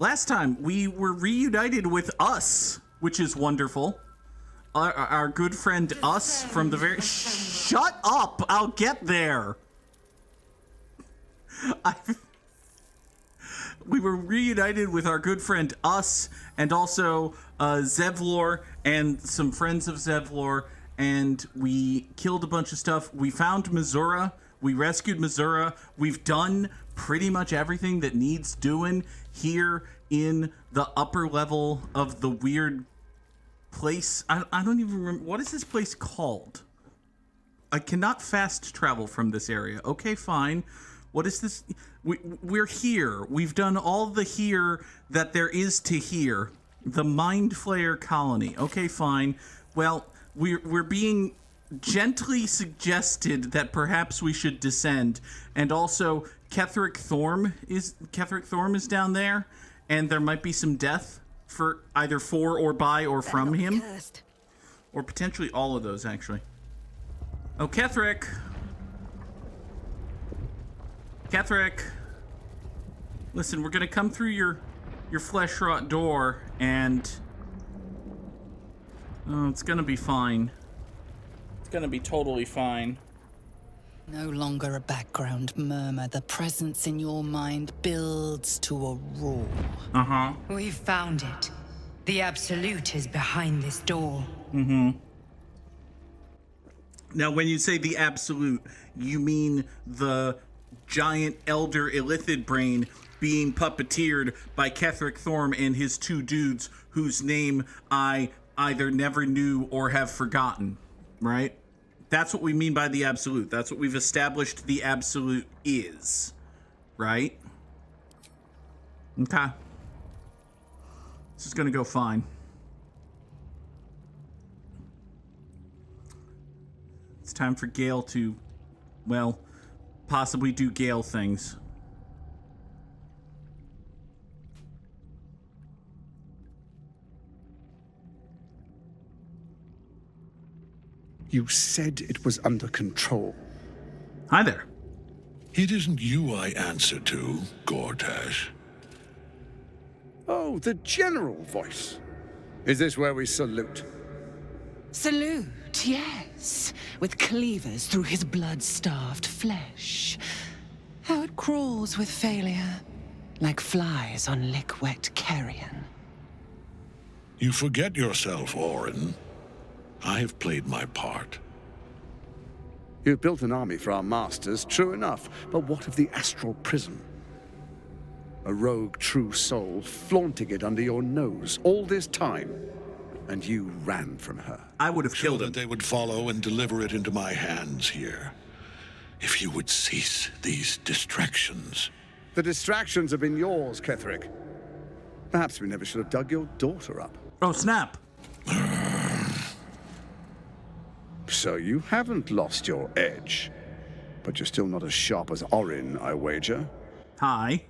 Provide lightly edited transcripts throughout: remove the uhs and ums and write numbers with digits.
Last time we were reunited with us, which is wonderful. Our good friend Us from the very... Shut up! I'll get there! We were reunited with our good friend Us, and also Zevlor and some friends of Zevlor, and we killed a bunch of stuff. We found Missouri. We rescued Missouri. We've done pretty much everything that needs doing here in the upper level of the weird place. I don't even remember. What is this place called? I cannot fast travel from this area. Okay, fine. What is this? We're here. We've done all the here that there is to here. The Mind Flayer colony. Okay, fine. Well, we're being gently suggested that perhaps we should descend. And also, Ketheric Thorm is down there, and there might be some death for either for or by or from him. Cursed. Or potentially all of those, actually. Oh, Ketheric. Ketheric. Listen, we're gonna come through your flesh-rot door, and oh, it's gonna be fine. It's gonna be totally fine. No longer a background murmur. The presence in your mind builds to a roar. Uh-huh. We've found it. The Absolute is behind this door. Mm-hmm. Now, when you say the Absolute, you mean the giant elder illithid brain being puppeteered by Ketheric Thorm and his two dudes whose name I either never knew or have forgotten, right? That's what we mean by the Absolute. That's what we've established the Absolute is, right? Okay. This is gonna go fine. It's time for Gale to, well, possibly do Gale things. You said it was under control. Hi there. It isn't you I answer to, Gortash. Oh, the general voice. Is this where we salute? Salute, yes. With cleavers through his blood-starved flesh. How it crawls with failure, like flies on lick-wet carrion. You forget yourself, Orin. I have played my part. You've built an army for our masters, true enough. But what of the astral prison? A rogue true soul flaunting it under your nose all this time. And you ran from her. I would have killed So him. that they would follow and deliver it into my hands here. If you would cease these distractions. The distractions have been yours, Ketheric. Perhaps we never should have dug your daughter up. Oh, snap. So you haven't lost your edge. But you're still not as sharp as Orin, I wager. Hi.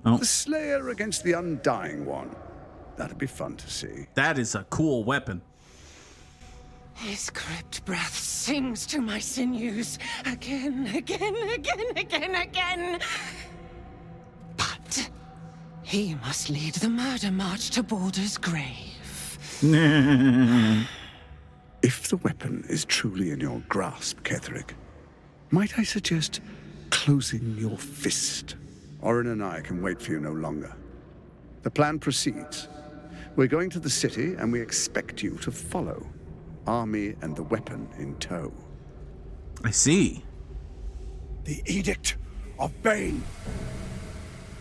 Oh, The Slayer against the Undying One. That'd be fun to see. that is a cool weapon. His crypt breath sings to my sinews. Again, again, again, again, again. But he must lead the murder march to Baldur's grave. If the weapon is truly in your grasp, Ketheric, might I suggest closing your fist? Orin and I can wait for you no longer. The plan proceeds. We're going to the city, and we expect you to follow. Army and the weapon in tow. I see. The Edict of Bane.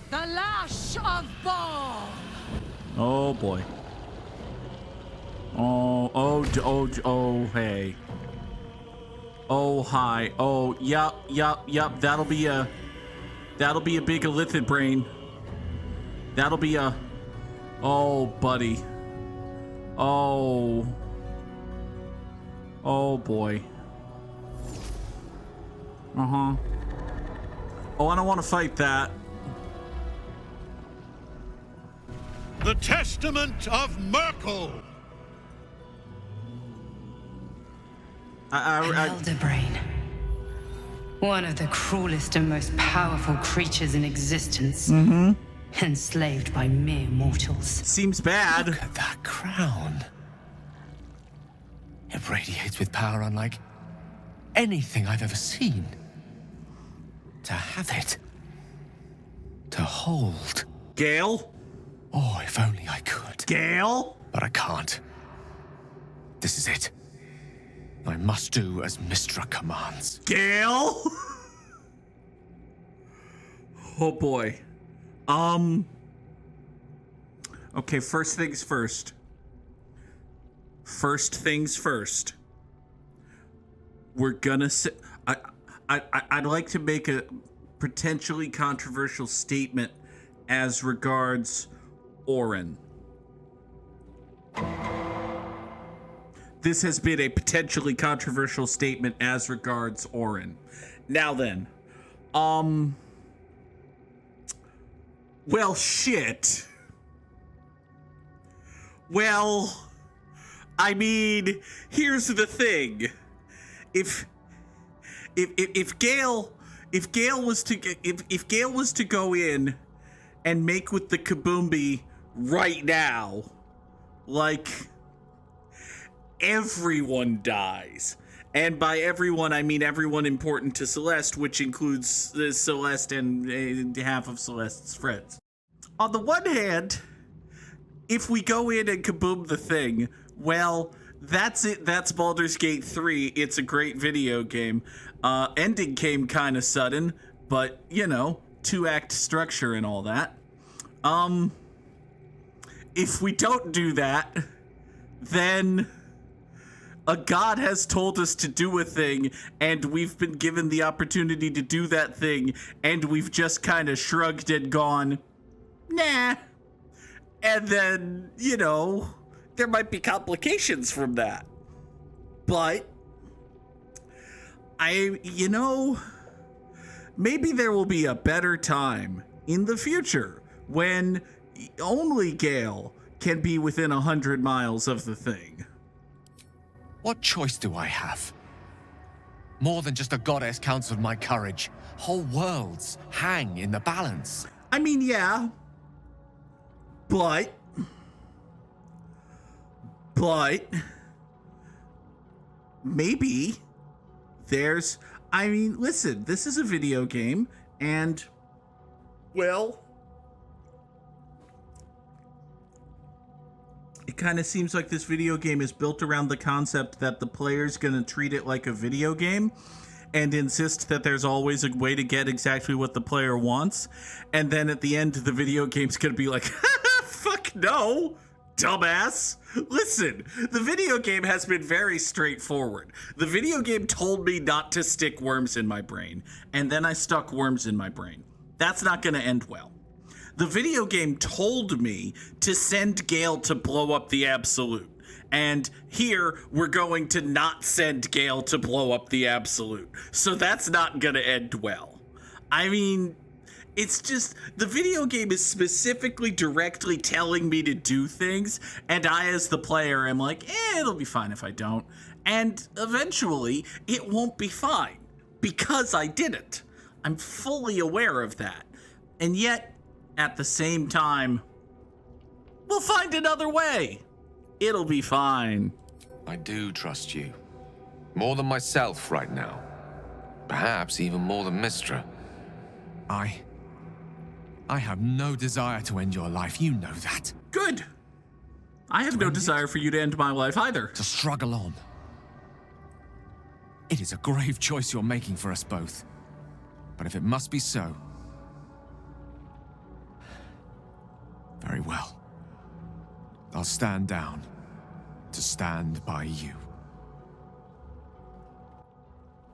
The lash of Baal. Oh, boy. Oh, hey. Oh, hi. Oh, yup. That'll be a big illithid brain. That'll be a... Oh, buddy. Oh. Oh, boy. Uh-huh. Oh, I don't want to fight that. The Testament of Merkel! An elder brain. One of the cruelest and most powerful creatures in existence. enslaved by mere mortals. Seems bad. Look at that crown. It radiates with power unlike anything I've ever seen. To have it. To hold. Gale? Oh, if only I could. Gale? But I can't. This is it. I must do as Mystra commands. Gale? Oh boy. Okay, first things first. First things first. We're gonna say... I'd like to make a potentially controversial statement as regards Orin. This has been a potentially controversial statement as regards Orin. Now then, well, shit. Well, I mean, here's the thing. If Gale was to go in and make with the Kaboombi right now, like, everyone dies. And by everyone, I mean everyone important to Celeste, which includes Celeste and half of Celeste's friends. On the one hand, if we go in and kaboom the thing, well, that's it. That's Baldur's Gate 3. It's a great video game. Ending came kind of sudden, but, you know, 2-act structure and all that. If we don't do that, then a god has told us to do a thing, and we've been given the opportunity to do that thing, and we've just kind of shrugged and gone, nah. And then, you know, there might be complications from that. But maybe there will be a better time in the future when only Gale can be within 100 miles of the thing. What choice do I have? More than just a goddess counts with my courage. Whole worlds hang in the balance. I mean, yeah. But maybe there's... I mean, listen, this is a video game, and, well, it kind of seems like this video game is built around the concept that the player's gonna treat it like a video game and insist that there's always a way to get exactly what the player wants, and then at the end the video game's gonna be like, fuck no, dumbass. Listen, the video game has been very straightforward. The video game told me not to stick worms in my brain, and then I stuck worms in my brain. That's not gonna end well. The video game told me to send Gale to blow up the Absolute. And here, we're going to not send Gale to blow up the Absolute. So that's not gonna end well. I mean, it's just, the video game is specifically directly telling me to do things, and I, as the player, am like, it'll be fine if I don't. And eventually, it won't be fine, because I didn't. I'm fully aware of that. And yet, at the same time, we'll find another way. It'll be fine. I do trust you. More than myself right now. Perhaps even more than Mystra. I have no desire to end your life, you know that. Good. I have no desire for you to end my life either. To struggle on. It is a grave choice you're making for us both. But if it must be so, very well. I'll stand down to stand by you.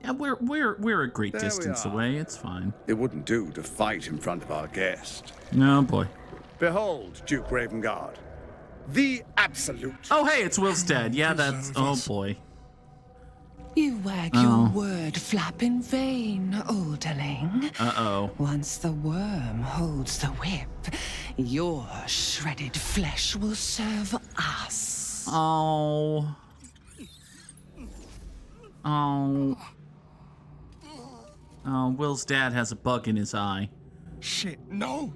Yeah, we're a great There distance we are. away. It's fine. It wouldn't do to fight in front of our guest. No, boy. Behold, Duke Ravengard, the Absolute. Oh, hey, it's Will's dad. Yeah, that's... Oh, boy. You wag your word flap in vain, olderling. Uh-oh. Once the worm holds the whip, your shredded flesh will serve us. Oh. Oh. Oh, Will's dad has a bug in his eye. Shit, no!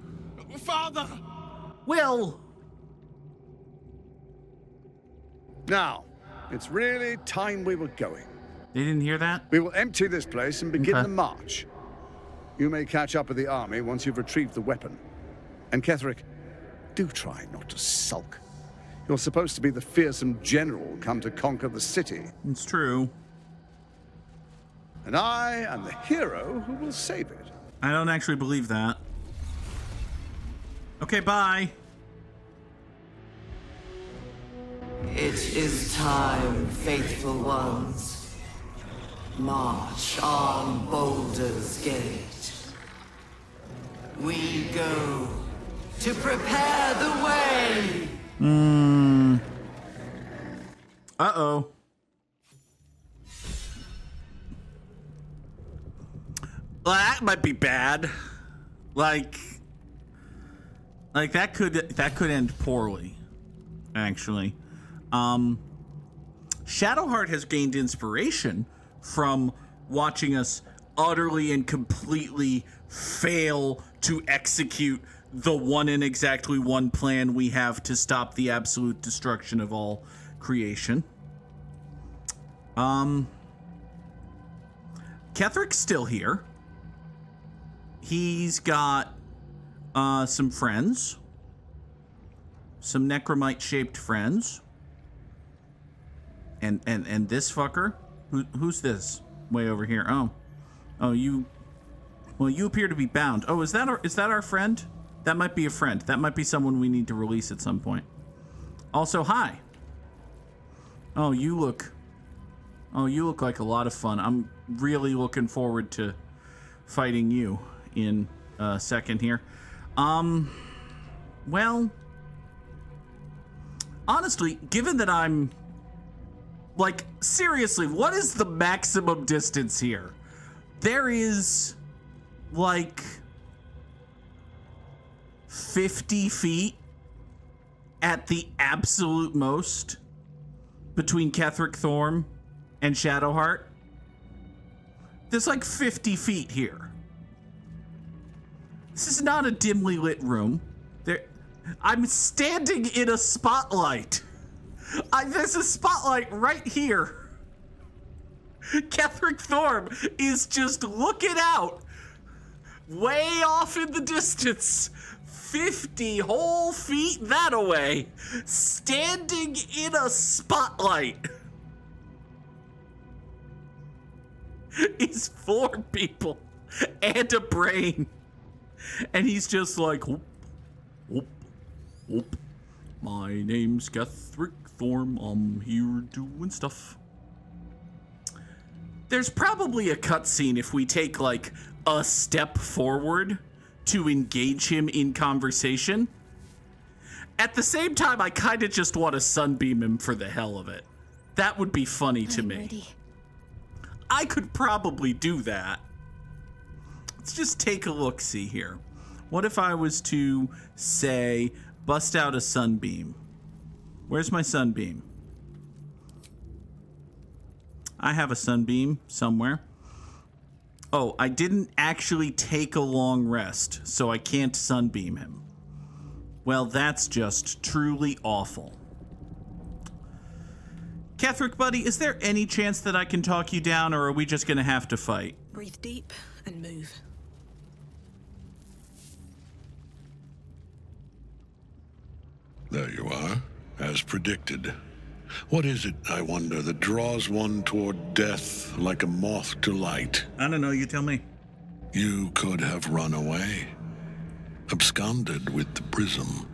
Father! Will! Now, it's really time we were going. They didn't hear that? We will empty this place and begin Okay. the march. You may catch up with the army once you've retrieved the weapon. And Ketheric, do try not to sulk. You're supposed to be the fearsome general come to conquer the city. It's true. And I am the hero who will save it. I don't actually believe that. Okay, bye. It is time, faithful ones. March on Baldur's Gate. We go to prepare the way. Uh-oh. Well, that might be bad. Like that could end poorly, actually. Shadowheart has gained inspiration from watching us utterly and completely fail to execute the one and exactly one plan we have to stop the absolute destruction of all creation. Ketheric's still here. He's got some friends. Some necromite-shaped friends. And this fucker? Who's this? Way over here. Oh, you... Well, you appear to be bound. Oh, is that our friend? That might be a friend. That might be someone we need to release at some point. Also, hi. Oh, you look like a lot of fun. I'm really looking forward to fighting you in a second here. Well, honestly, given that I'm... Like, seriously, what is the maximum distance here? There is, like, 50 feet at the absolute most between Ketheric Thorm and Shadowheart. There's like 50 feet here. This is not a dimly lit room. I'm standing in a spotlight. There's a spotlight right here. Ketheric Thorm is just looking out way off in the distance, 50 whole feet that away, standing in a spotlight. He's 4 people and a brain. And he's just like, whoop, whoop, whoop. My name's Ketheric Thorm. I'm here doing stuff. There's probably a cutscene if we take like a step forward to engage him in conversation. At the same time, I kind of just want to sunbeam him for the hell of it. That would be funny to me. Ready. I could probably do that. Let's just take a look-see here. What if I was to, say, bust out a sunbeam? Where's my sunbeam? I have a sunbeam somewhere. Oh, I didn't actually take a long rest, so I can't sunbeam him. Well, that's just truly awful. Ketheric, buddy, is there any chance that I can talk you down, or are we just gonna have to fight? Breathe deep and move. There you are, as predicted. What is it, I wonder, that draws one toward death like a moth to light? I don't know, you tell me. You could have run away, absconded with the prism.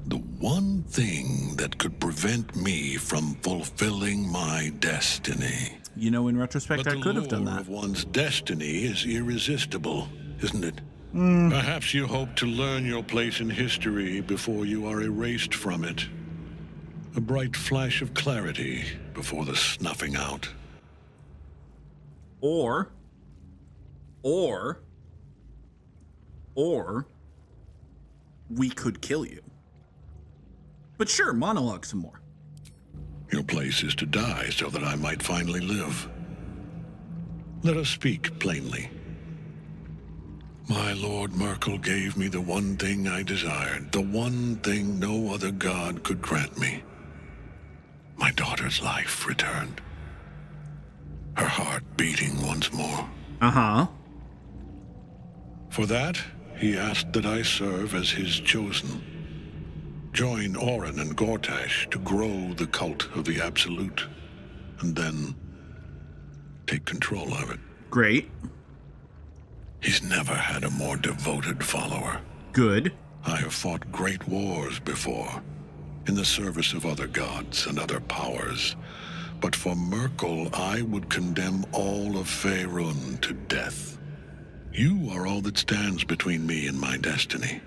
The one thing that could prevent me from fulfilling my destiny. You know, in retrospect, I could have done But the that. lure of one's destiny is irresistible, isn't it? Perhaps you hope to learn your place in history before you are erased from it. A bright flash of clarity before the snuffing out. Or we could kill you. But sure, monologue some more. Your place is to die so that I might finally live. Let us speak plainly. My Lord Merkel gave me the one thing I desired, the one thing no other god could grant me. My daughter's life returned. Her heart beating once more. Uh-huh. For that, he asked that I serve as his chosen. Join Orin and Gortash to grow the cult of the Absolute, and then take control of it. Great. He's never had a more devoted follower. Good. I have fought great wars before, in the service of other gods and other powers. But for Merkel, I would condemn all of Faerun to death. You are all that stands between me and my destiny.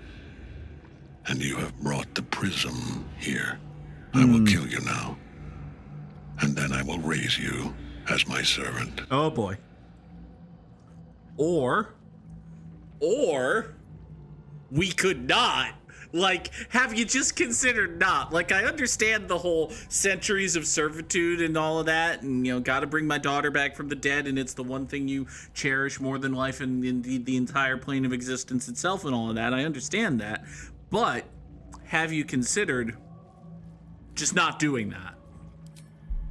And you have brought the prism here. I will kill you now. And then I will raise you as my servant. Oh boy. Or we could not. Like, have you just considered not? Like, I understand the whole centuries of servitude and all of that, and, you know, gotta bring my daughter back from the dead, and it's the one thing you cherish more than life and indeed the entire plane of existence itself and all of that. I understand that. But have you considered just not doing that?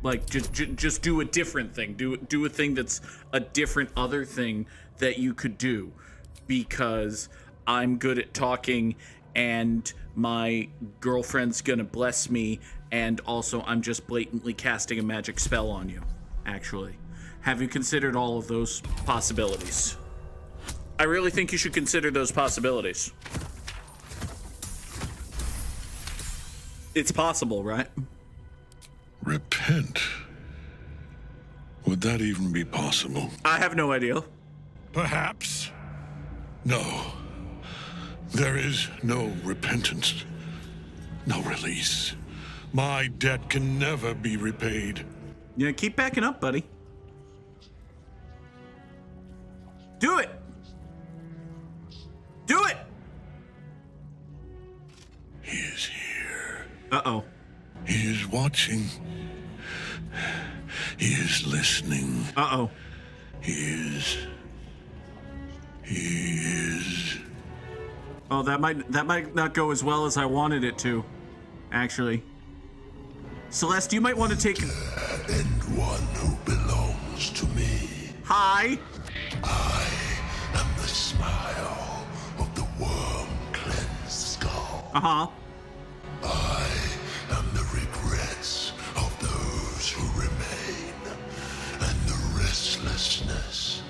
Like, just do a different thing. Do a thing that's a different other thing that you could do. Because I'm good at talking, and my girlfriend's gonna bless me, and also I'm just blatantly casting a magic spell on you, actually. Have you considered all of those possibilities? I really think you should consider those possibilities. It's possible, right? Repent? Would that even be possible? I have no idea. Perhaps. No. There is no repentance. No release. My debt can never be repaid. Yeah, keep backing up, buddy. Do it! Do it! He is here. Uh-oh. He is watching. He is listening. Uh-oh. He is... Oh, that might not go as well as I wanted it to, actually. Celeste, you might want to take... And one who belongs to me. Hi. I am the smile of the worm-cleansed skull. Uh-huh. I am the regrets of those who remain, and the restlessness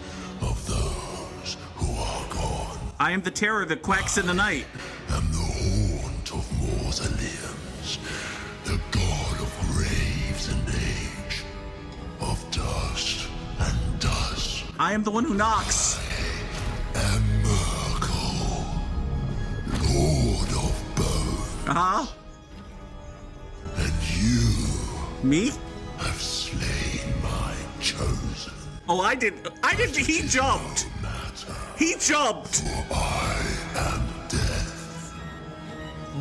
of those who are gone. I am the terror that quacks in the night. I am the haunt of mausoleums, the god of graves and age, of dust and dust. I am the one who knocks. I am Merkel, lord of bone. Uh-huh. And you Me? have slain my chosen. Oh, I did. He jumped. No matter, He jumped. for I am death.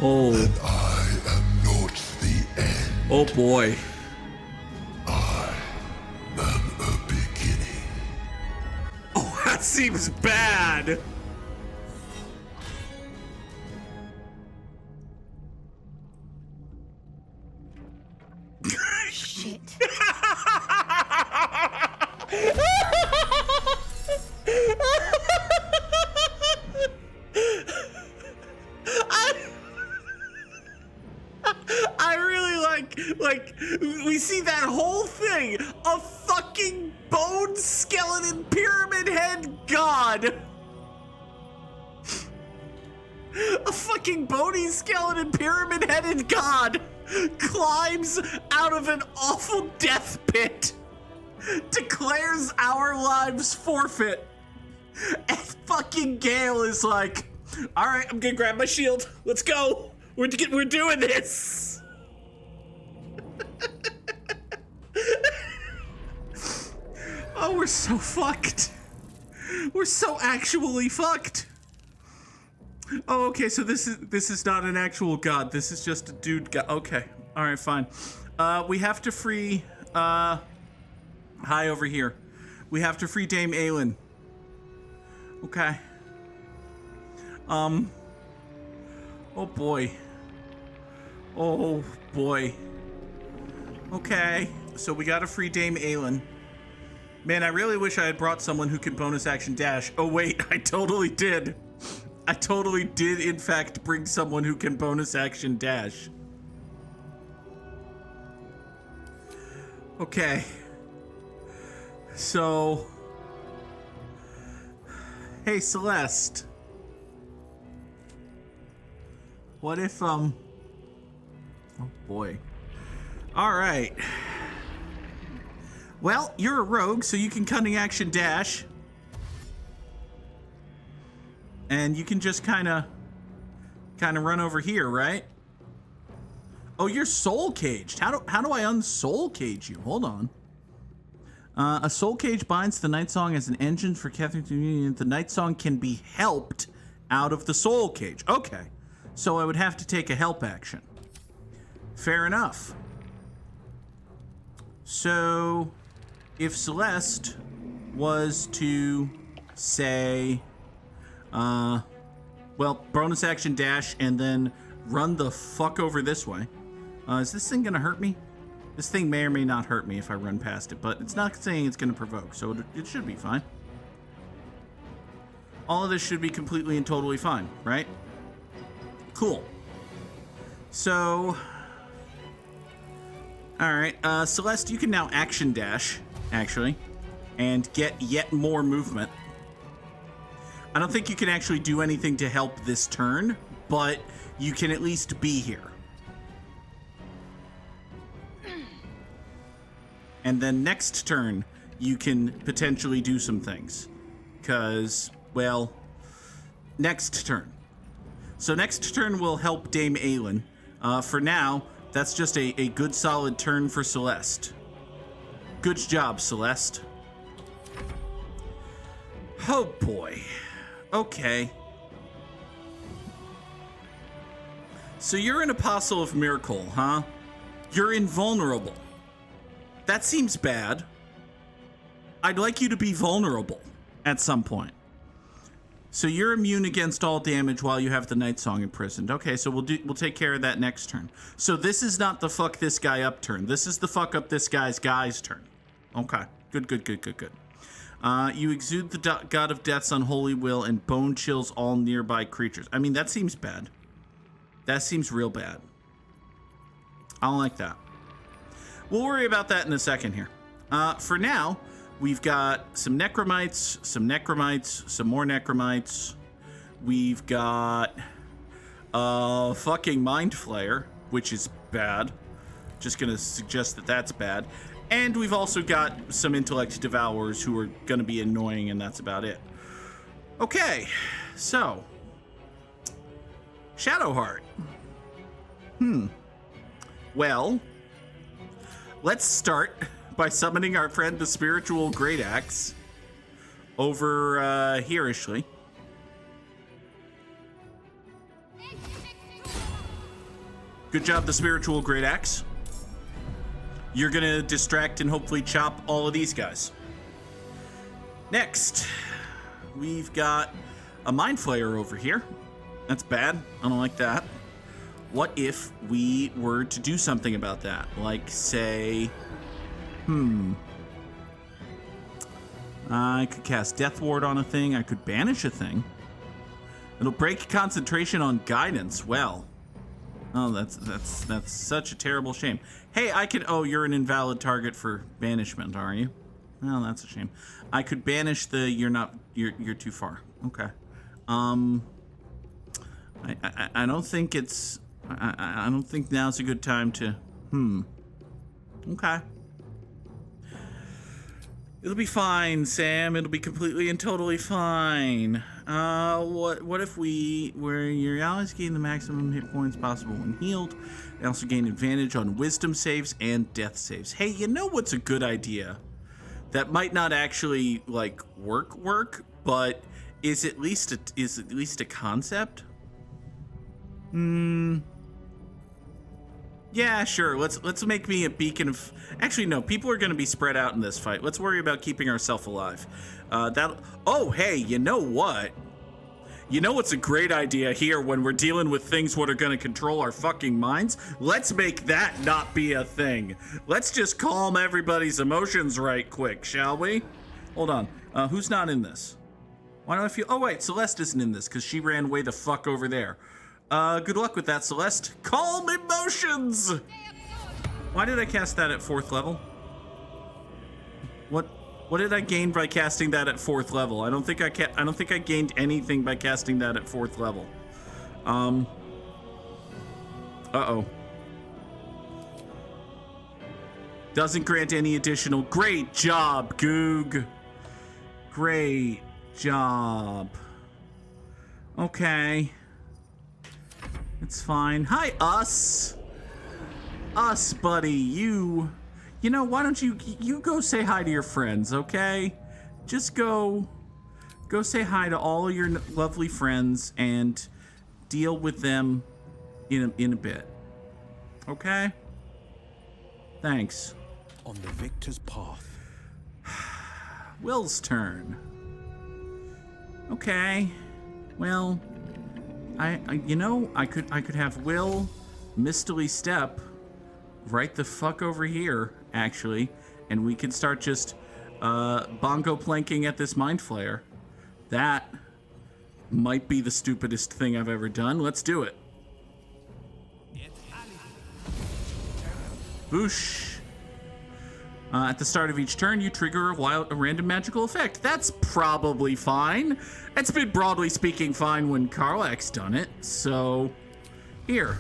Oh. I am not the end. Oh, boy. I am a beginning. Oh, that seems bad. Shit. I really like we see that whole thing, a fucking bone skeleton pyramid head god. A fucking bony skeleton pyramid headed god climbs out of an awful death pit, declares our lives forfeit, and fucking Gale is like, all right, I'm gonna grab my shield. Let's go. We're doing this. Oh, we're so fucked. We're so actually fucked. Oh, okay, so this is not an actual god. This is just a dude god. Okay, all right, fine. We have to free. Hi over here. We have to free Dame Aelin. Okay. Oh boy. Oh boy. Okay, so we got a free Dame Aelin. Man, I really wish I had brought someone who could bonus action dash. Oh wait, I totally did. I totally did, in fact, bring someone who can bonus action dash. Okay. So... Hey, Celeste. What if, Oh boy. Alright. Well, you're a rogue, so you can cunning action dash. And you can just kind of run over here, right? Oh, you're soul caged. How do I unsoul cage you? Hold on. A soul cage binds the Night Song as an engine for Ketheric. The Night Song can be helped out of the soul cage. Okay. So I would have to take a help action. Fair enough. So if Celeste was to say, well, bonus action dash and then run the fuck over this way. Is this thing gonna hurt me? This thing may or may not hurt me if I run past it, but it's not saying it's gonna provoke, so it should be fine. All of this should be completely and totally fine, right? Cool. So, alright, Celeste, you can now action dash, actually, and get yet more movement. I don't think you can actually do anything to help this turn, but you can at least be here. And then next turn, you can potentially do some things. Because, well, next turn. So next turn will help Dame Aelin. For now, that's just a good solid turn for Celeste. Good job, Celeste. Oh boy. Okay. So you're an Apostle of Miracle, huh? You're invulnerable. That seems bad. I'd like you to be vulnerable at some point. So you're immune against all damage while you have the Night Song imprisoned. Okay, so we'll take care of that next turn. So this is not the fuck this guy up turn. This is the fuck up this guy's turn. Okay, good. You exude the God of Death's unholy will and bone chills all nearby creatures. I mean, that seems bad. That seems real bad. I don't like that. We'll worry about that in a second here. For now, we've got some necromites, some more necromites. We've got a fucking mind flayer, which is bad. Just gonna suggest that that's bad. And we've also got some intellect devourers who are gonna be annoying, and that's about it. Okay, so Shadowheart. Well, let's start by summoning our friend the Spiritual Great Axe over here, Ishley. Good job, the Spiritual Great Axe. You're gonna distract and hopefully chop all of these guys. Next, we've got a Mind Flayer over here. That's bad. I don't like that. What if we were to do something about that? Like, say, I could cast Death Ward on a thing. I could banish a thing. It'll break concentration on guidance. Well, oh, that's such a terrible shame. Hey, I could. Oh, you're an invalid target for banishment, are you? Well, that's a shame. I could banish the. You're too far. Okay. I don't think it's. I don't think now's a good time to. Okay. It'll be fine, Sam. It'll be completely and totally fine. What if where your allies gain the maximum hit points possible when healed, they also gain advantage on wisdom saves and death saves. Hey, you know what's a good idea? That might not actually like work, but is at least a concept. Yeah, sure. Let's make me a beacon of. Actually, no. People are going to be spread out in this fight. Let's worry about keeping ourselves alive. Oh, hey, you know what? You know what's a great idea here when we're dealing with things what are going to control our fucking minds? Let's make that not be a thing. Let's just calm everybody's emotions right quick, shall we? Hold on. Who's not in this? Why do I feel... Oh, wait. Celeste isn't in this because she ran way the fuck over there. Good luck with that, Celeste. Calm emotions! Why did I cast that at 4th level? What did I gain by casting that at 4th level? I don't think I gained anything by casting that at 4th level. Uh-oh. Doesn't grant any additional. Great job, Goog. Great job. Okay. It's fine. Hi, us. Us, buddy. You know, why don't you go say hi to your friends, okay? Just go say hi to all of your lovely friends and deal with them in a bit. Okay? Thanks. On the victor's path. Will's turn. Okay. Well, I could have Will mistily step right the fuck over here, actually, and we can start just bongo planking at this mind flayer. That might be the stupidest thing I've ever done. Let's do it. Boosh. At the start of each turn, you trigger a random magical effect. That's probably fine. It's been, broadly speaking, fine when Karlach's done it. So, here.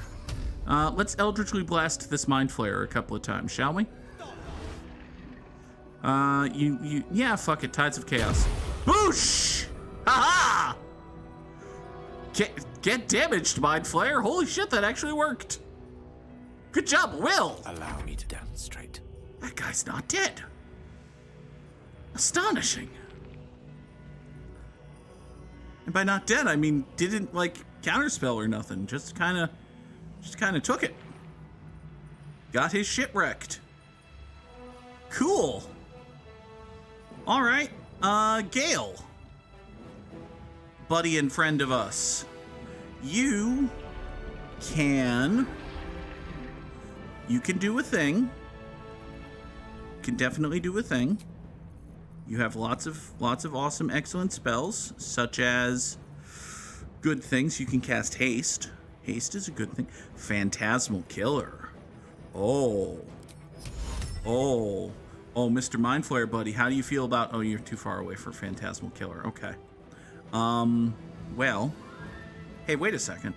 Let's Eldritchly Blast this Mind Flayer a couple of times, shall we? Yeah, fuck it. Tides of Chaos. Boosh! Ha-ha! Get damaged, Mind Flayer. Holy shit, that actually worked. Good job, Will. Allow me to demonstrate. That guy's not dead. Astonishing. And by not dead, I mean didn't like counterspell or nothing. Just kind of took it. Got his shit wrecked. Cool. All right, Gale, buddy and friend of us, you can do a thing. Can definitely do a thing. You have lots of awesome, excellent spells, such as good things. You can cast haste. Haste is a good thing. Phantasmal Killer. Oh, Mr. Mind Flayer, buddy, how do you feel about... Oh, you're too far away for Phantasmal Killer. Okay. Well... Hey, wait a second.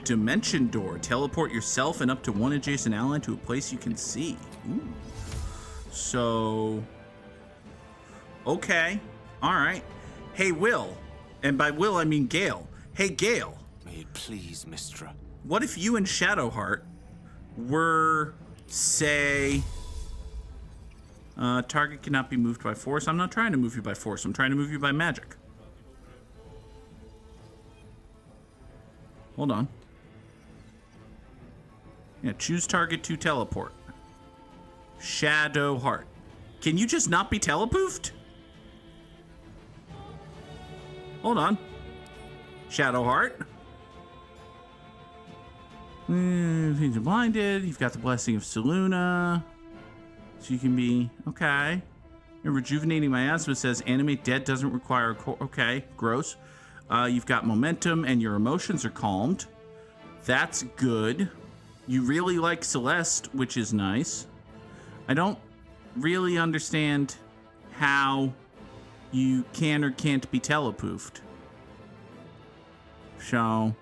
Dimension Door. Teleport yourself and up to one adjacent ally to a place you can see. Ooh. So... Okay. Alright. Hey, Will. And by Will, I mean Gale. Hey, Gale. May it please, Mistra. What if you and Shadowheart were, say... target cannot be moved by force. I'm not trying to move you by force. I'm trying to move you by magic. Hold on. Yeah, choose target to teleport. Shadowheart. Can you just not be telepoofed? Hold on. Shadowheart. Things are blinded. You've got the blessing of Selûne. So you can be... Okay. And rejuvenating miasma says animate dead doesn't require a core. Okay, gross. You've got momentum and your emotions are calmed. That's good. You really like Celeste, which is nice. I don't really understand how you can or can't be telepoofed. So...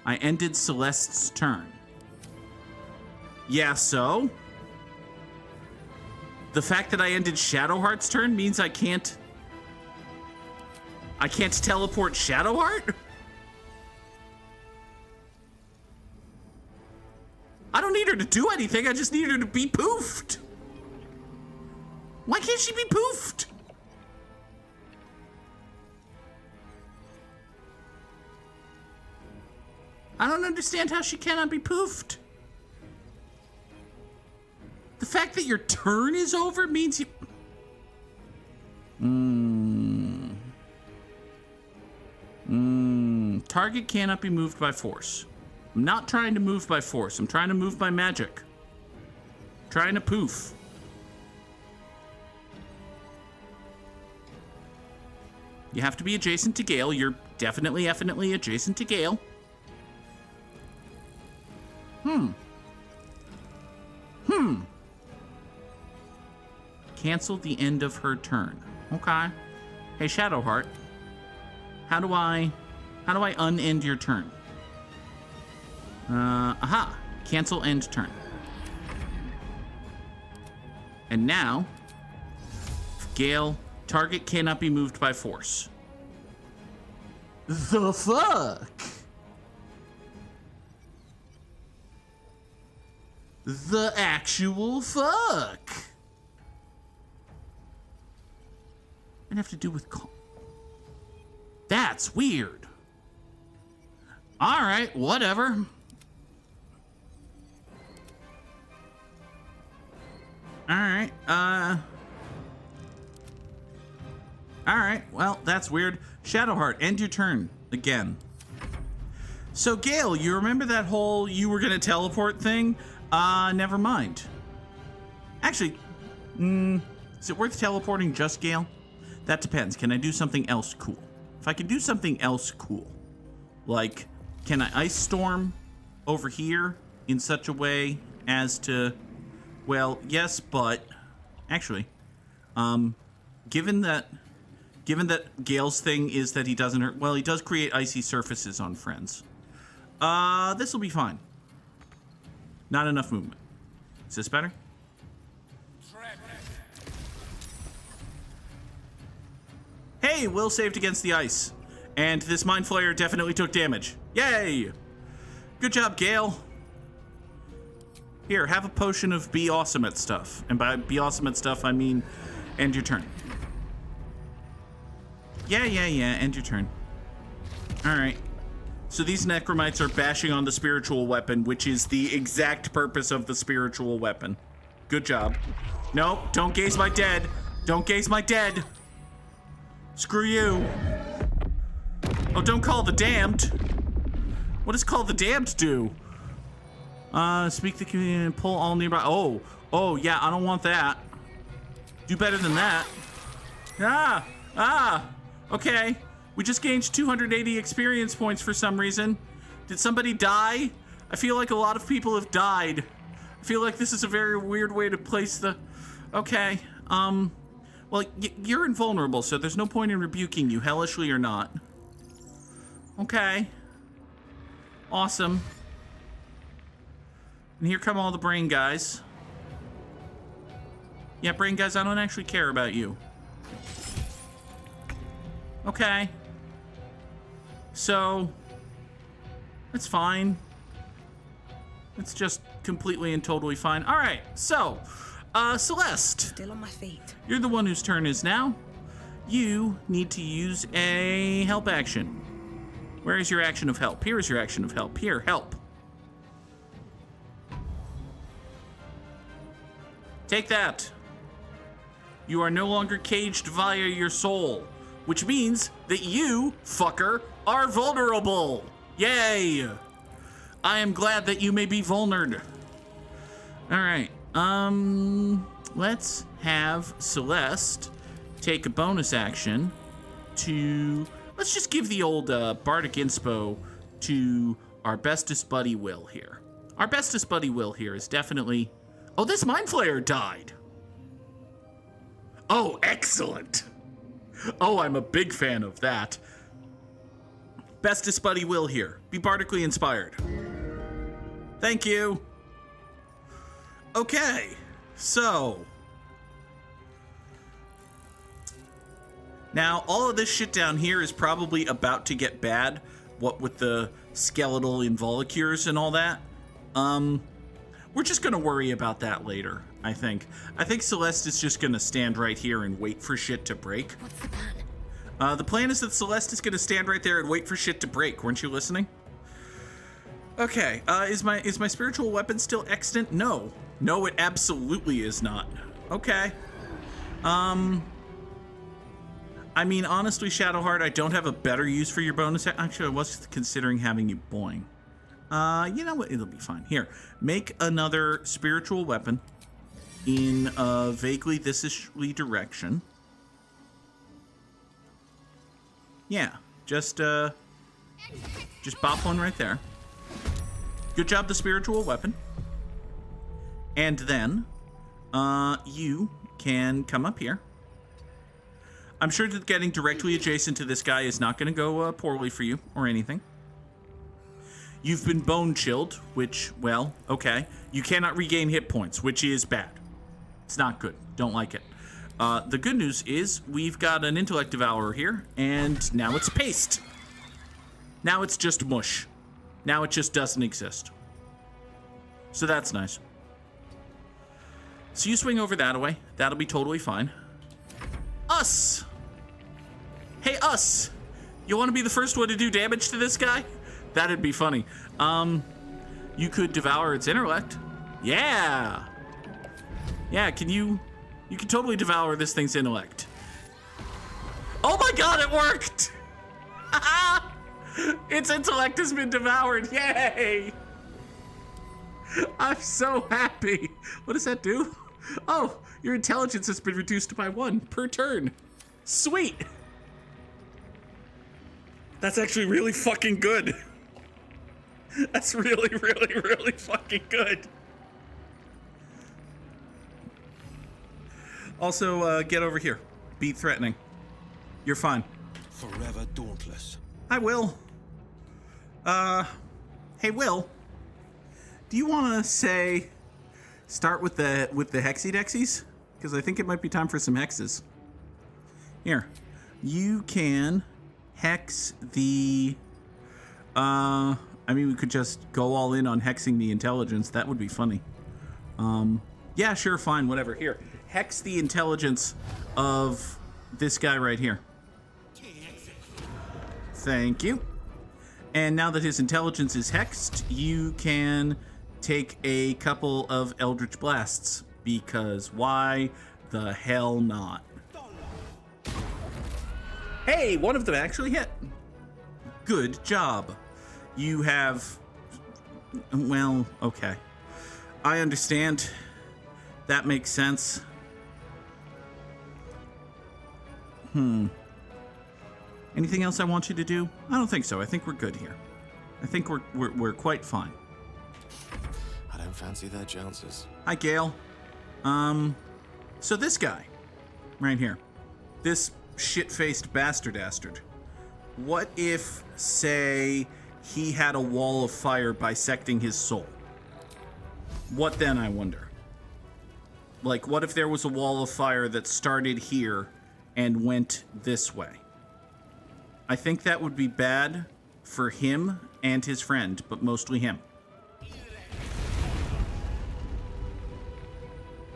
I ended Celeste's turn. Yeah, so? The fact that I ended Shadowheart's turn means I can't teleport Shadowheart? I don't need her to do anything, I just need her to be poofed. Why can't she be poofed? I don't understand how she cannot be poofed. The fact that your turn is over means you... Target cannot be moved by force. I'm not trying to move by force. I'm trying to move by magic. Trying to poof. You have to be adjacent to Gale. You're definitely adjacent to Gale. Cancel the end of her turn. Okay. Hey, Shadowheart. How do I unend your turn? Aha. Cancel end turn. And now, Gale, target cannot be moved by force. The fuck? The actual fuck? I'd have to do with That's weird. All right, whatever. All right, well, that's weird. Shadowheart, end your turn again. So, Gale, you remember that whole you were gonna teleport thing? Never mind. Actually, is it worth teleporting just Gale? That depends. Can I do something else cool? If I can do something else cool, like, can I Ice Storm over here in such a way as to, well, yes, but actually, given that Gale's thing is that he doesn't hurt, well, he does create icy surfaces on friends. This will be fine. Not enough movement. Is this better? Hey, Will saved against the ice. And this Mind Flayer definitely took damage. Yay! Good job, Gale. Here, have a potion of be awesome at stuff. And by be awesome at stuff, I mean end your turn. Yeah, end your turn. Alright. So these Necromites are bashing on the spiritual weapon, which is the exact purpose of the spiritual weapon. Good job. Nope, don't gaze my dead. Don't gaze my dead. Screw you. Oh, don't call the damned. What does call the damned do? Speak the community and pull all nearby. Oh, yeah, I don't want that. Do better than that. Okay. We just gained 280 experience points for some reason. Did somebody die? I feel like a lot of people have died. I feel like this is a very weird way to place the... Okay, well, you're invulnerable, so there's no point in rebuking you, hellishly or not. Okay. Awesome. And here come all the brain guys. Yeah, brain guys, I don't actually care about you. Okay. So, it's fine. It's just completely and totally fine. All right, so, Celeste. Still on my feet. You're the one whose turn is now. You need to use a help action. Where is your action of help? Here is your action of help. Here, help. Take that. You are no longer caged via your soul, which means that you, fucker, are vulnerable. Yay! I am glad that you may be vulnered. All right, let's have Celeste take a bonus action to, let's just give the old Bardic Inspo to our bestest buddy Will here. Our bestest buddy Will here is definitely, oh, this Mind Flayer died. Oh, excellent. Oh, I'm a big fan of that. Bestest buddy Will here. Be bardically inspired. Thank you. Okay, so. Now, all of this shit down here is probably about to get bad. What with the skeletal involucures and all that. We're just gonna worry about that later, I think. I think Celeste is just gonna stand right here and wait for shit to break. What's the plan? The plan is that Celeste is gonna stand right there and wait for shit to break. Weren't you listening? Okay, is my spiritual weapon still extant? No. No, it absolutely is not. Okay. I mean, honestly, Shadowheart, I don't have a better use for your bonus. Actually, I was considering having you boing. You know what? It'll be fine. Here, make another spiritual weapon in a vaguely this-ishly direction. Yeah, just bop one right there. Good job, the spiritual weapon. And then, you can come up here. I'm sure that getting directly adjacent to this guy is not going to go poorly for you or anything. You've been bone chilled, which, well, okay. You cannot regain hit points, which is bad. It's not good. Don't like it. The good news is we've got an intellect devourer here, and now it's paste. Now it's just mush. Now it just doesn't exist. So that's nice. So you swing over that way. That'll be totally fine. Us! Hey, us! You want to be the first one to do damage to this guy? That'd be funny. You could devour its intellect. Yeah! Yeah, you can totally devour this thing's intellect. Oh my god, it worked! Its intellect has been devoured. Yay! I'm so happy. What does that do? Oh, your intelligence has been reduced by 1 per turn. Sweet. That's actually really fucking good. That's really, really, really fucking good. Also, get over here. Be threatening. You're fine. Forever dauntless. Hi, Will. Hey, Will. Do you want to say, start with the hexy dexies? Because I think it might be time for some hexes. Here, you can hex the. I mean, we could just go all in on hexing the intelligence. That would be funny. Yeah, sure, fine, whatever. Here, hex the intelligence of this guy right here. Thank you. And now that his intelligence is hexed, you can take a couple of Eldritch Blasts, because why the hell not? Hey, one of them actually hit. Good job. You have... Well, okay. I understand. That makes sense. Anything else I want you to do? I don't think so. I think we're good here. I think we're quite fine. I don't fancy their chances. Hi, Gale. So this guy, right here, this shit-faced bastard. What if, say, he had a wall of fire bisecting his soul? What then, I wonder? Like, what if there was a wall of fire that started here and went this way? I think that would be bad for him and his friend, but mostly him.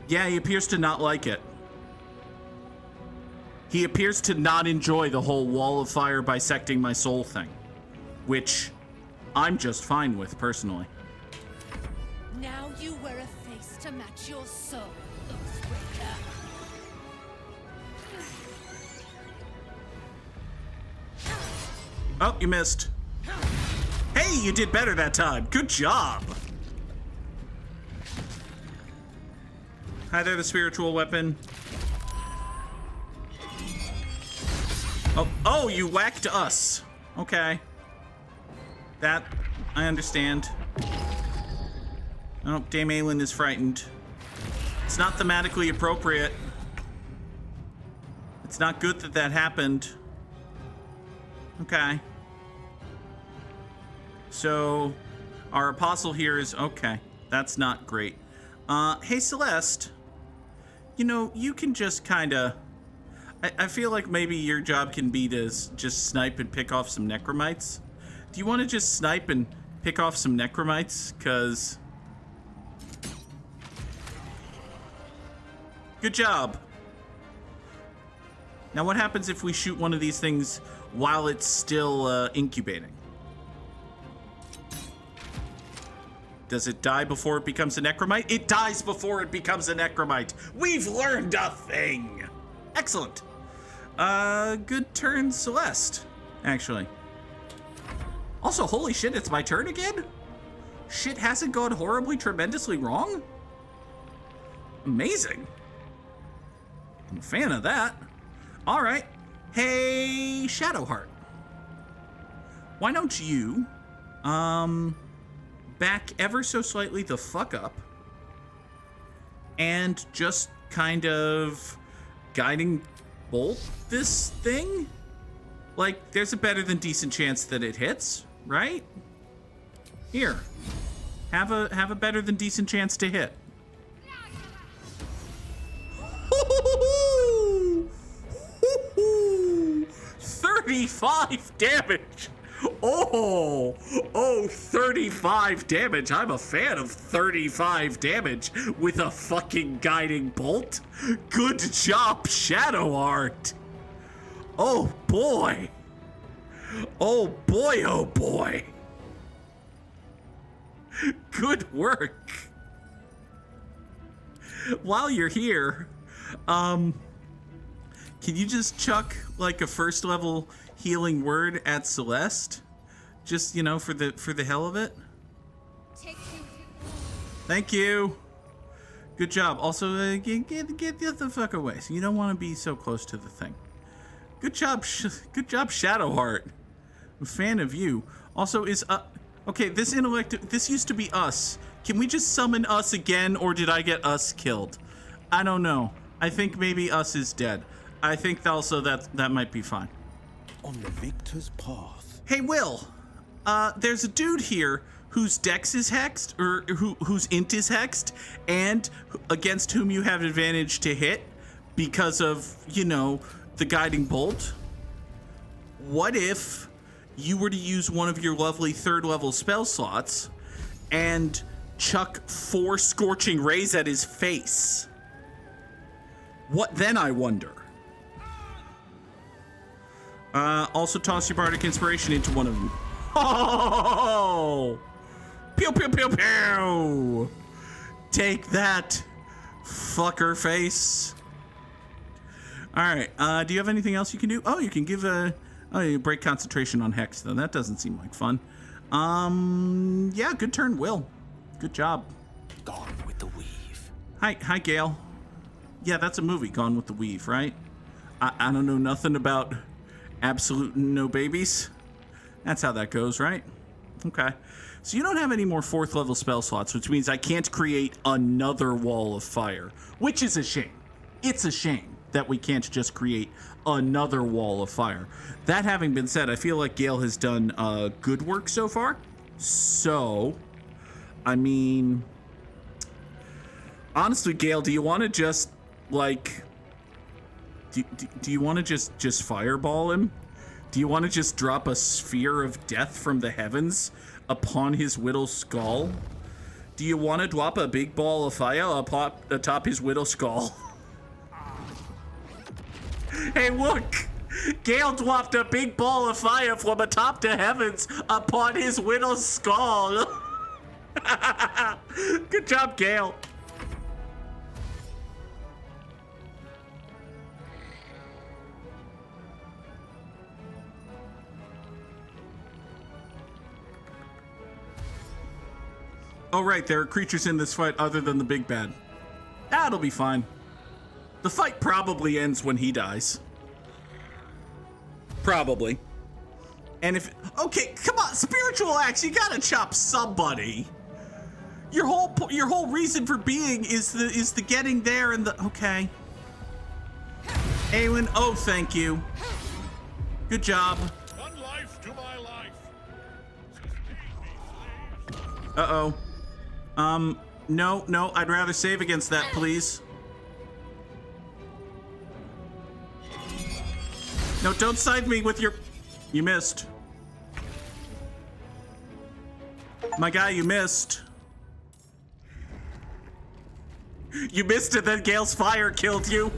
Yeah, he appears to not like it. He appears to not enjoy the whole wall of fire bisecting my soul thing, which I'm just fine with, personally. Now you wear a face to match your soul, Oathbreaker. Oh, you missed. Hey, you did better that time. Good job. Hi there, the spiritual weapon. Oh, you whacked us. Okay. That, I understand. Oh, Dame Aelin is frightened. It's not thematically appropriate. It's not good that that happened. Okay. So, our apostle here is, okay, that's not great. Hey, Celeste, you know, you can just kind of, I feel like maybe your job can be to just snipe and pick off some necromites. Do you want to just snipe and pick off some necromites? Because... Good job. Now what happens if we shoot one of these things while it's still incubating? Does it die before it becomes a necromite? It dies before it becomes a necromite. We've learned a thing. Excellent. Good turn, Celeste, actually. Also, holy shit, it's my turn again? Shit hasn't gone horribly, tremendously wrong? Amazing. I'm a fan of that. All right. Hey, Shadowheart. Why don't you, back ever so slightly the fuck up and just kind of guiding bolt this thing? Like, there's a better than decent chance that it hits, right? Here. Have a better than decent chance to hit. 35 damage. Oh, 35 damage. I'm a fan of 35 damage with a fucking guiding bolt. Good job, Shadowheart. Oh boy. Oh boy, oh boy. Good work. While you're here, can you just chuck like a first level healing word at Celeste? Just, you know, for the hell of it? Thank you. Good job. Also, get the fuck away. So you don't want to be so close to the thing. Good job, Shadowheart. I'm a fan of you. Also, okay, this used to be us. Can we just summon us again, or did I get us killed? I don't know. I think maybe us is dead. I think also that might be fine. On the victor's path. Hey, Will. There's a dude here whose dex is hexed, or whose int is hexed, and against whom you have advantage to hit because of, you know, the guiding bolt. What if you were to use one of your lovely 3rd level spell slots and chuck 4 scorching rays at his face? What then, I wonder? Also toss your bardic inspiration into one of them. Oh! Pew pew pew pew! Take that, fucker face. All right. Do you have anything else you can do? Oh, you can give you break concentration on Hex, though. That doesn't seem like fun. Yeah, good turn, Will. Good job. Gone with the weave. Hi, Gale. Yeah, that's a movie, Gone with the Weave, right? I don't know nothing about absolute no babies. That's how that goes, right? Okay. So you don't have any more 4th level spell slots, which means I can't create another wall of fire, which is a shame. It's a shame that we can't just create another wall of fire. That having been said, I feel like Gale has done good work so far. So, I mean, honestly, Gale, do you want to just, like, do you want to just fireball him? Do you want to just drop a sphere of death from the heavens upon his whittle skull? Do you want to drop a big ball of fire atop his whittle skull? Hey, look! Gale dropped a big ball of fire from atop the heavens upon his whittle skull. Good job, Gale. Oh, right, there are creatures in this fight other than the big bad. That'll be fine. The fight probably ends when he dies. Probably. And if... Okay, come on, spiritual axe, you gotta chop somebody. Your whole reason for being is the getting there and the... Okay. Awen, oh, thank you. Good job. One life to my life. Uh-oh. No, I'd rather save against that, please. No, don't side me with your... You missed. My guy, you missed. You missed it, then Gale's fire killed you.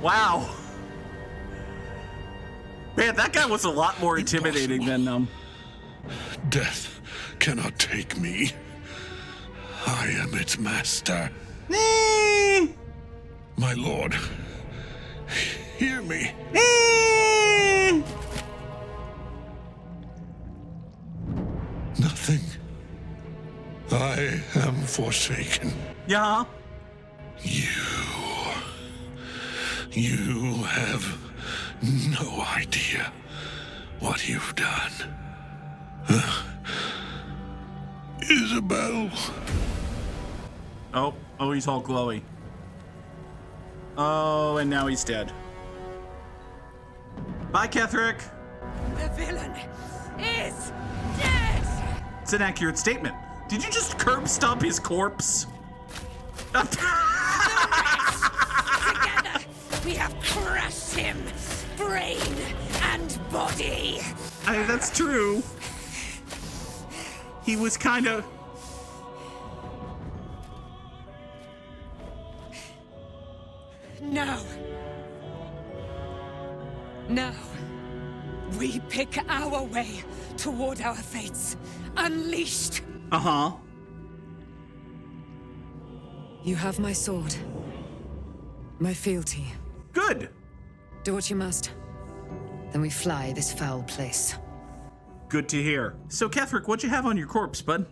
Wow. Man, that guy was a lot more intimidating than Death cannot take me. I am its master. My lord, hear me. Nothing. I am forsaken. Yeah. You have no idea what you've done. Isabel. Oh, he's all glowy. Oh, and now he's dead. Bye, Ketheric. The villain is dead! It's an accurate statement. Did you just curb stomp his corpse? Together, we have crushed him, brain and body. That's true. He was kind of... Now, we pick our way toward our fates, unleashed. Uh-huh. You have my sword, my fealty. Good. Do what you must. Then we fly this foul place. Good to hear. So, Ketheric, what'd you have on your corpse, bud?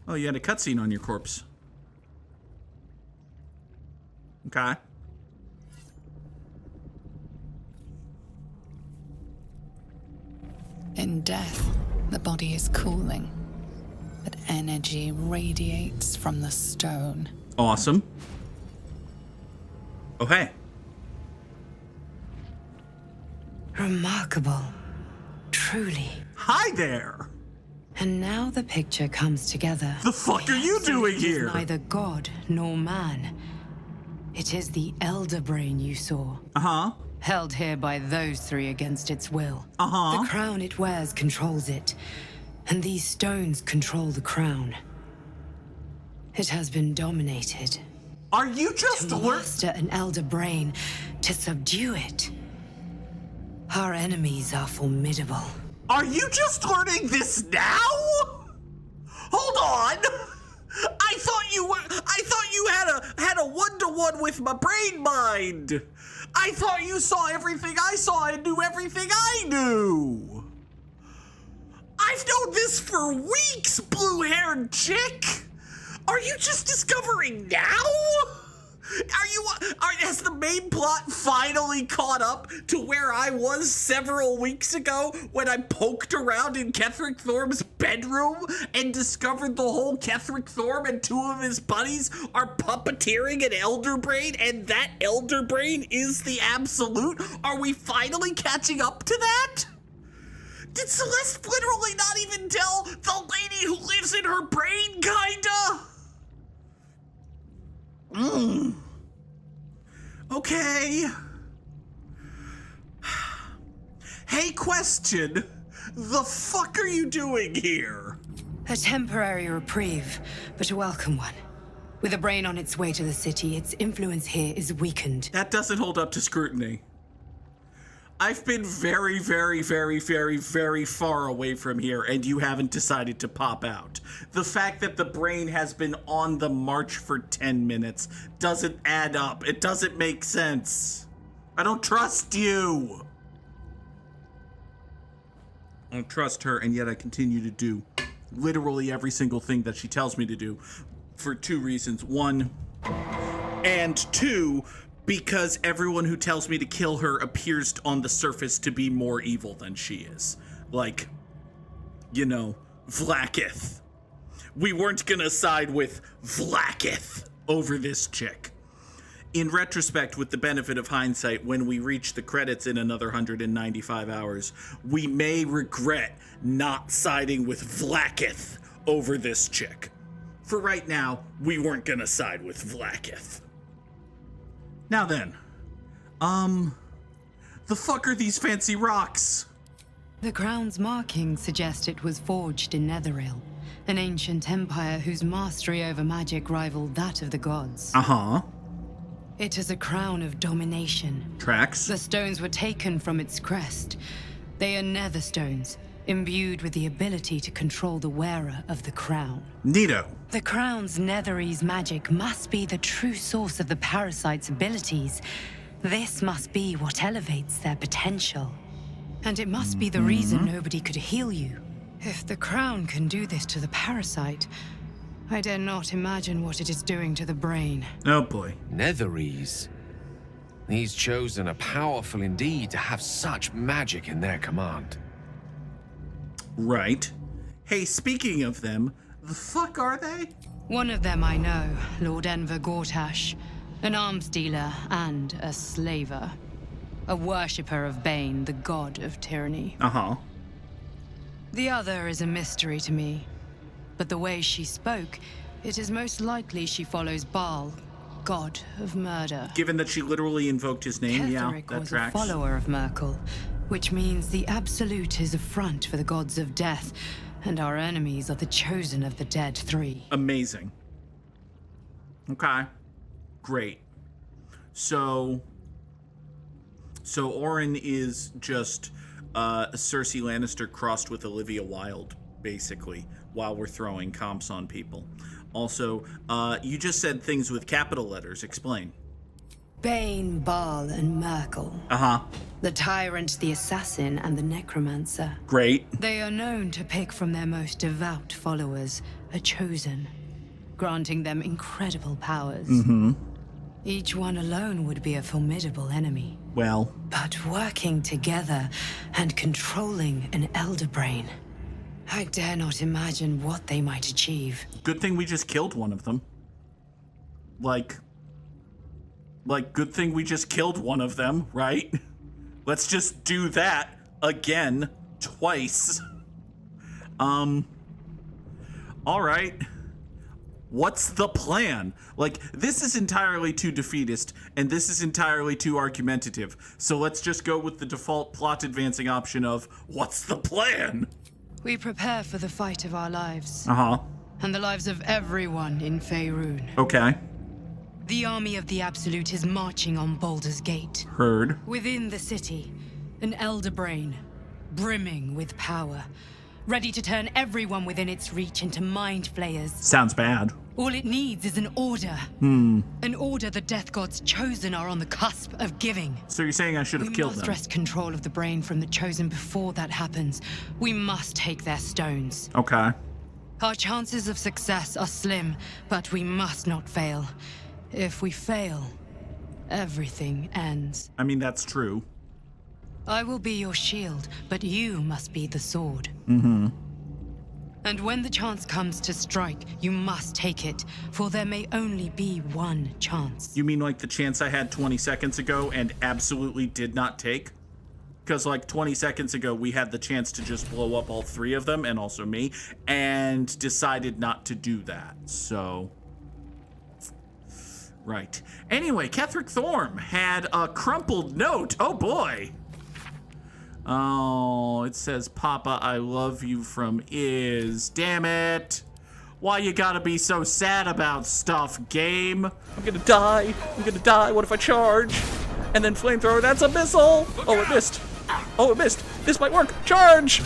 Oh, you had a cutscene on your corpse. Okay. In death, the body is cooling, but energy radiates from the stone. Awesome. Oh, hey. Remarkable. Truly. Hi there. And now the picture comes together. The fuck are you doing here? Neither god nor man. It is the Elder Brain you saw. Uh-huh. Held here by those three against its will. Uh-huh. The crown it wears controls it. And these stones control the crown. It has been dominated. Are you just to master an Elder Brain, to subdue it. Our enemies are formidable. Are you just learning this now? Hold on. I thought you had a one-to-one with my brain mind. I thought you saw everything I saw and knew everything I knew. I've known this for weeks, blue-haired chick. Are you just discovering now? Has the main plot finally caught up to where I was several weeks ago when I poked around in Ketheric Thorm's bedroom and discovered the whole Ketheric Thorm and two of his buddies are puppeteering an Elder Brain, and that Elder Brain is the Absolute? Are we finally catching up to that? Did Celeste literally not even tell the lady who lives in her brain, kinda? Okay. Hey, question. The fuck are you doing here? A temporary reprieve, but a welcome one. With a brain on its way to the city, its influence here is weakened. That doesn't hold up to scrutiny. I've been very, very, very, very, very far away from here, and you haven't decided to pop out. The fact that the brain has been on the march for 10 minutes doesn't add up. It doesn't make sense. I don't trust you. I don't trust her, and yet I continue to do literally every single thing that she tells me to do for two reasons. One, and two, because everyone who tells me to kill her appears on the surface to be more evil than she is. Like, you know, Vlaakith. We weren't gonna side with Vlaakith over this chick. In retrospect, with the benefit of hindsight, when we reach the credits in another 195 hours, we may regret not siding with Vlaakith over this chick. For right now, we weren't gonna side with Vlaakith. Now then, the fuck are these fancy rocks? The crown's markings suggest it was forged in Netheril, an ancient empire whose mastery over magic rivaled that of the gods. Uh-huh. It is a crown of domination. Tracks. The stones were taken from its crest. They are nether stones, imbued with the ability to control the wearer of the crown. Neato. The crown's Netherese magic must be the true source of the parasite's abilities. This must be what elevates their potential. And it must be the reason nobody could heal you. If the crown can do this to the parasite, I dare not imagine what it is doing to the brain. Oh boy. Netherese. These Chosen are powerful indeed to have such magic in their command. Right. Hey, speaking of them, the fuck are they? One of them I know, Lord Enver Gortash, an arms dealer and a slaver. A worshipper of Bane, the god of tyranny. Uh-huh. The other is a mystery to me. But the way she spoke, it is most likely she follows Baal, god of murder. Given that she literally invoked his name, Ketheric that was tracks. a follower of Merkel, which means the Absolute is a front for the gods of death, and our enemies are the Chosen of the Dead Three. Amazing. Okay. Great. So Orin is just Cersei Lannister crossed with Olivia Wilde, basically, while we're throwing comps on people. Also, you just said things with capital letters. Explain. Bane, Baal, and Merkel. Uh-huh. The tyrant, the assassin, and the necromancer. Great. They are known to pick from their most devout followers a Chosen, granting them incredible powers. Mm-hmm. Each one alone would be a formidable enemy. Well. But working together and controlling an Elder Brain, I dare not imagine what they might achieve. Good thing we just killed one of them. Like, good thing we just killed one of them, right? Let's just do that again, twice. All right. What's the plan? Like, this is entirely too defeatist, and this is entirely too argumentative. So let's just go with the default plot advancing option of, what's the plan? We prepare for the fight of our lives. Uh-huh. And the lives of everyone in Faerun. Okay. The army of the Absolute is marching on Baldur's Gate. Heard. Within the city, an Elder Brain, brimming with power, ready to turn everyone within its reach into mind flayers. Sounds bad. All it needs is an order. An order the Death Gods Chosen are on the cusp of giving. So you're saying I should have killed We must them? wrest control of the brain from the Chosen before that happens. We must take their stones. Okay. Our chances of success are slim, but we must not fail. If we fail, everything ends. I mean, that's true. I will be your shield, but you must be the sword. Mm-hmm. And when the chance comes to strike, you must take it, for there may only be one chance. You mean like the chance I had 20 seconds ago and absolutely did not take? Because like 20 seconds ago, we had the chance to just blow up all three of them, and also me, and decided not to do that, so... Right. Anyway, Ketheric Thorm had a crumpled note. Oh boy! Oh, it says, Papa, I love you from Iz. Damn it! Why you gotta be so sad about stuff, game? I'm gonna die. I'm gonna die. What if I charge? And then flamethrower, that's a missile! Oh, it missed. Oh, it missed. This might work. Charge!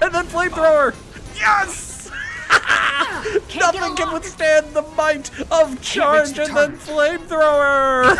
And then flamethrower! Yes! Nothing can withstand the might of charge and then flamethrower!